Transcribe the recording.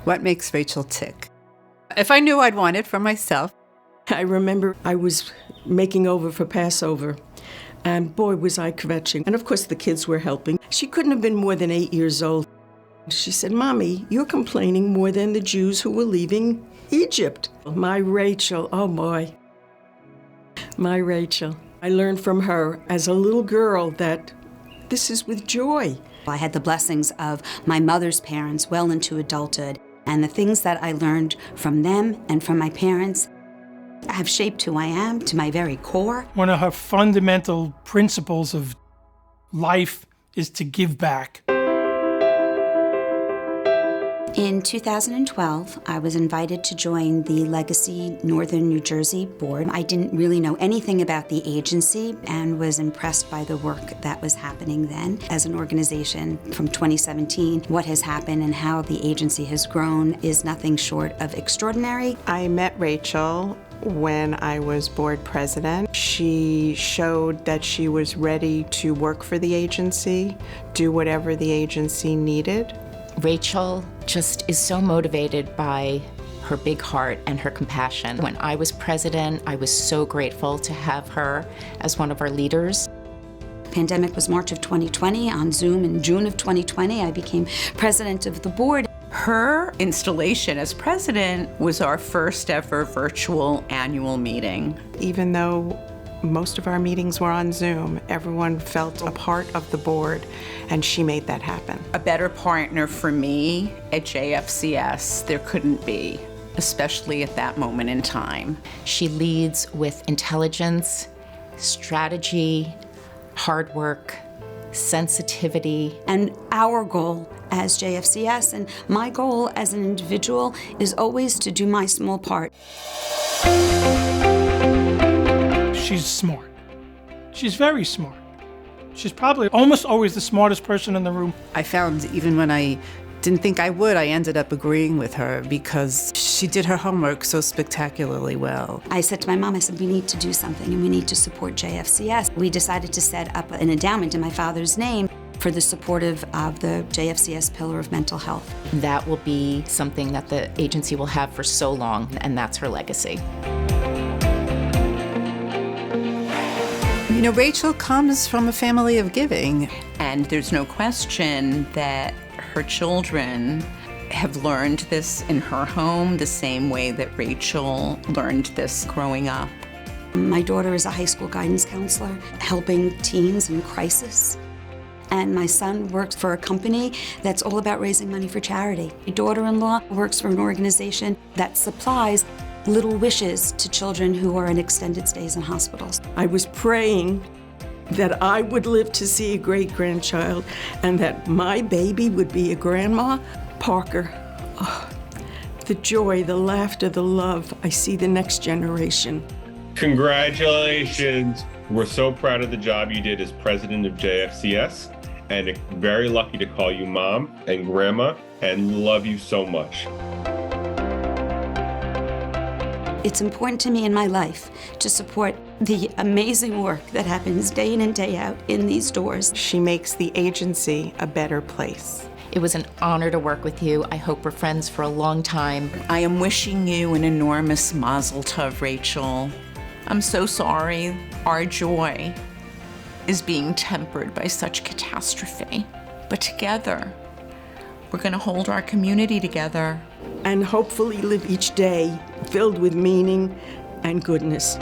What makes Rachel tick? If I knew I'd want it for myself. I remember I was making over for Passover, and boy, was I kvetching. And of course, the kids were helping. She couldn't have been more than 8 years old. She said, "Mommy, you're complaining more than the Jews who were leaving Egypt." My Rachel, oh boy. My Rachel. I learned from her as a little girl that this is with joy. I had the blessings of my mother's parents well into adulthood, and the things that I learned from them and from my parents have shaped who I am to my very core. One of her fundamental principles of life is to give back. In 2012, I was invited to join the Legacy Northern New Jersey board. I didn't really know anything about the agency and was impressed by the work that was happening then. As an organization from 2017, what has happened and how the agency has grown is nothing short of extraordinary. I met Rachel when I was board president. She showed that she was ready to work for the agency, do whatever the agency needed. Rachel just is so motivated by her big heart and her compassion. When I was president, I was so grateful to have her as one of our leaders. Pandemic was March of 2020. On Zoom in June of 2020, I became president of the board. Her installation as president was our first ever virtual annual meeting. Even though most of our meetings were on Zoom, everyone felt a part of the board, and she made that happen. A better partner for me at JFCS there couldn't be, especially at that moment in time. She leads with intelligence, strategy, hard work, sensitivity. And our goal as JFCS and my goal as an individual is always to do my small part. She's smart. She's very smart. She's probably almost always the smartest person in the room. I found even when I didn't think I would, I ended up agreeing with her because she did her homework so spectacularly well. I said to my mom, I said, we need to do something and we need to support JFCS. We decided to set up an endowment in my father's name for the supportive of the JFCS pillar of mental health. That will be something that the agency will have for so long, and that's her legacy. You know, Rachel comes from a family of giving. And there's no question that her children have learned this in her home the same way that Rachel learned this growing up. My daughter is a high school guidance counselor, helping teens in crisis. And my son works for a company that's all about raising money for charity. My daughter-in-law works for an organization that supplies little wishes to children who are in extended stays in hospitals. I was praying that I would live to see a great-grandchild and that my baby would be a grandma. Parker, oh, the joy, the laughter, the love. I see the next generation. Congratulations. We're so proud of the job you did as president of JFCS, and very lucky to call you mom and grandma, and love you so much. It's important to me in my life to support the amazing work that happens day in and day out in these doors. She makes the agency a better place. It was an honor to work with you. I hope we're friends for a long time. I am wishing you an enormous mazel tov, Rachel. I'm so sorry our joy is being tempered by such catastrophe. But together, we're going to hold our community together. And hopefully live each day filled with meaning and goodness.